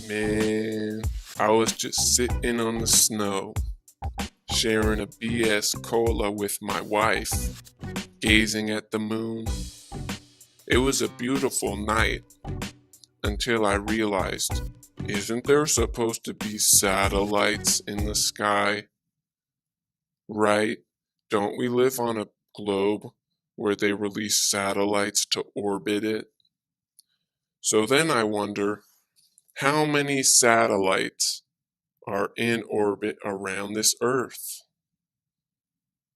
Man, I was just sitting on the snow, sharing a BS cola with my wife, gazing at the moon. It was a beautiful night until I realized, isn't there supposed to be satellites in the sky? Right? Don't we live on a globe where they release satellites to orbit it? So then I wonder, how many satellites are in orbit around this Earth?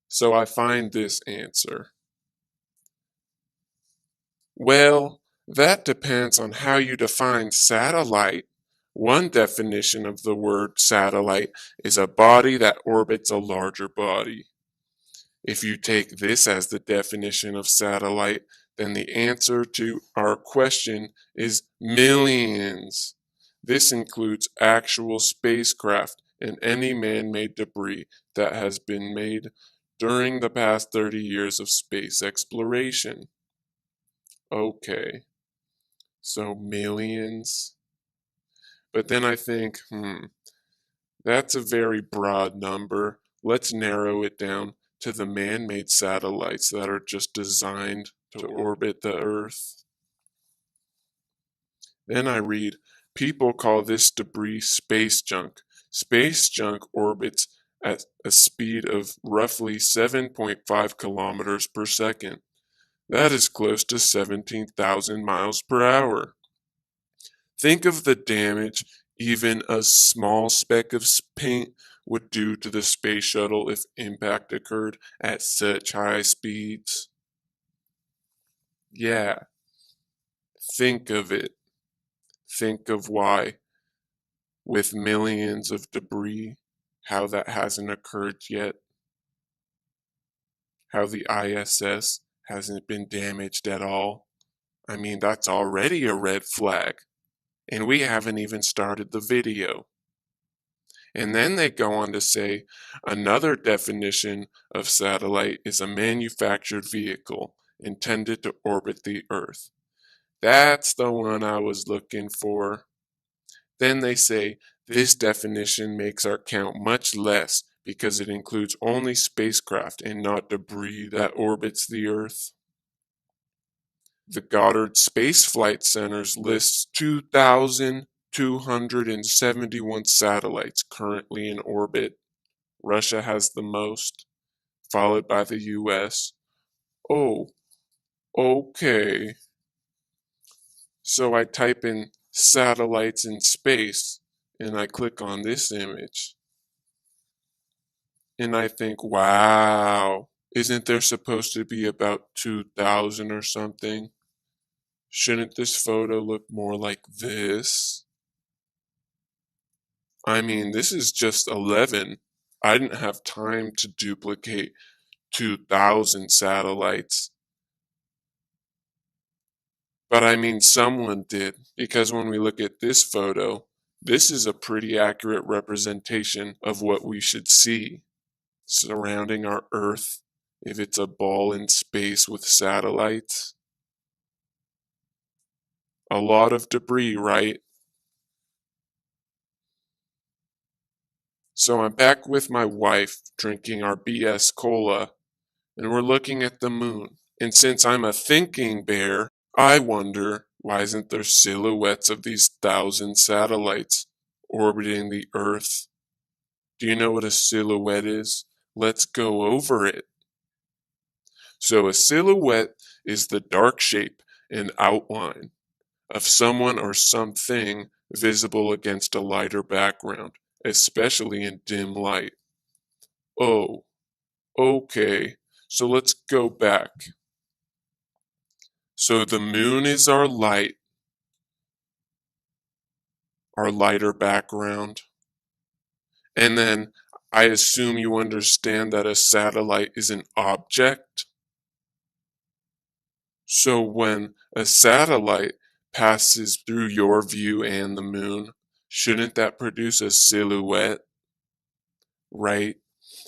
So I find this answer. Well, that depends on how you define satellite. One definition of the word satellite is a body that orbits a larger body. If you take this as the definition of satellite, then the answer to our question is millions. This includes actual spacecraft and any man-made debris that has been made during the past 30 years of space exploration. Okay, so millions. But then I think, that's a very broad number. Let's narrow it down to the man-made satellites that are just designed to orbit the Earth. Then I read, people call this debris space junk. Space junk orbits at a speed of roughly 7.5 kilometers per second. That is close to 17,000 miles per hour. Think of the damage even a small speck of paint would do to the space shuttle if impact occurred at such high speeds. Yeah, think of it. Think of why, with millions of debris, how that hasn't occurred yet. How the ISS hasn't been damaged at all. I mean, that's already a red flag. And we haven't even started the video. And then they go on to say another definition of satellite is a manufactured vehicle intended to orbit the Earth. That's the one I was looking for. Then they say this definition makes our count much less because it includes only spacecraft and not debris that orbits the Earth. The Goddard Space Flight Centers lists 2,271 satellites currently in orbit. Russia has the most, followed by the US. Oh, okay. So I type in satellites in space and I click on this image. And I think, wow, isn't there supposed to be about 2,000 or something? Shouldn't this photo look more like this? I mean, this is just 11. I didn't have time to duplicate 2,000 satellites. But I mean, someone did, because when we look at this photo, this is a pretty accurate representation of what we should see surrounding our Earth if it's a ball in space with satellites. A lot of debris, right? So I'm back with my wife drinking our BS cola, and we're looking at the moon. And since I'm a thinking bear, I wonder, why isn't there silhouettes of these 1,000 satellites orbiting the Earth? Do you know what a silhouette is? Let's go over it. So a silhouette is the dark shape and outline of someone or something visible against a lighter background, especially in dim light. Oh, okay. So let's go back. So the moon is our light, our lighter background. And then I assume you understand that a satellite is an object. So when a satellite passes through your view and the moon, shouldn't that produce a silhouette? Right?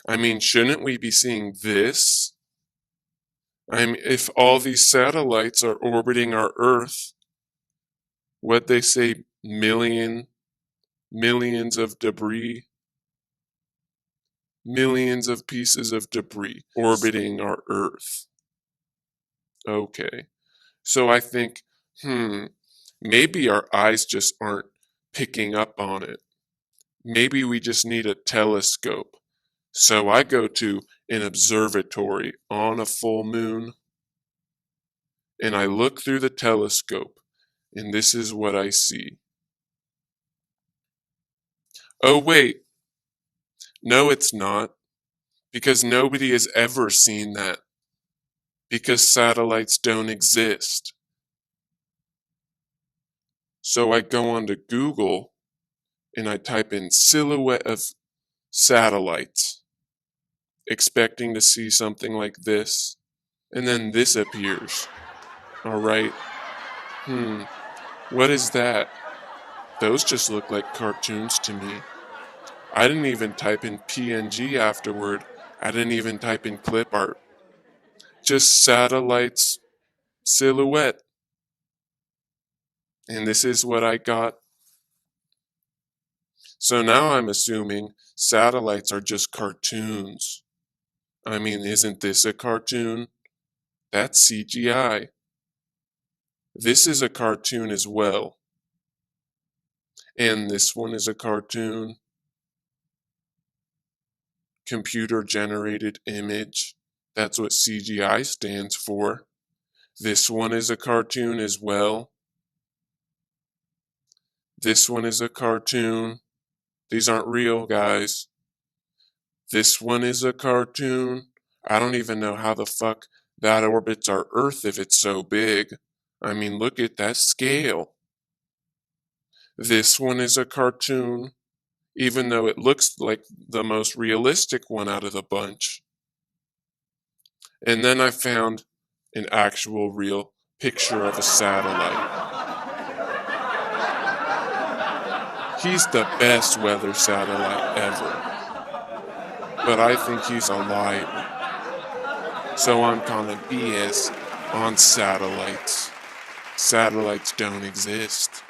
I mean, shouldn't we be seeing this? I mean, if all these satellites are orbiting our Earth, what they say, million millions of debris, millions of pieces of debris orbiting our Earth. Okay, so I think, maybe our eyes just aren't picking up on it. Maybe we just need a telescope. So I go to an observatory on a full moon and I look through the telescope, and this is what I see. Oh, wait, no, it's not, because nobody has ever seen that, because satellites don't exist. So I go onto Google and I type in silhouette of satellites, expecting to see something like this, and then this appears. All right. What is that? Those just look like cartoons to me. I didn't even type in PNG afterward. I didn't even type in clip art. Just satellites silhouette. And this is what I got. So now I'm assuming satellites are just cartoons. I mean, isn't this a cartoon? That's CGI. This is a cartoon as well. And this one is a cartoon. Computer generated image. That's what CGI stands for. This one is a cartoon as well. This one is a cartoon. These aren't real, guys. This one is a cartoon. I don't even know how the fuck that orbits our Earth if it's so big. I mean, look at that scale. This one is a cartoon, even though it looks like the most realistic one out of the bunch. And then I found an actual real picture of a satellite. He's the best weather satellite ever. But I think he's a liar. So I'm calling BS on satellites. Satellites don't exist.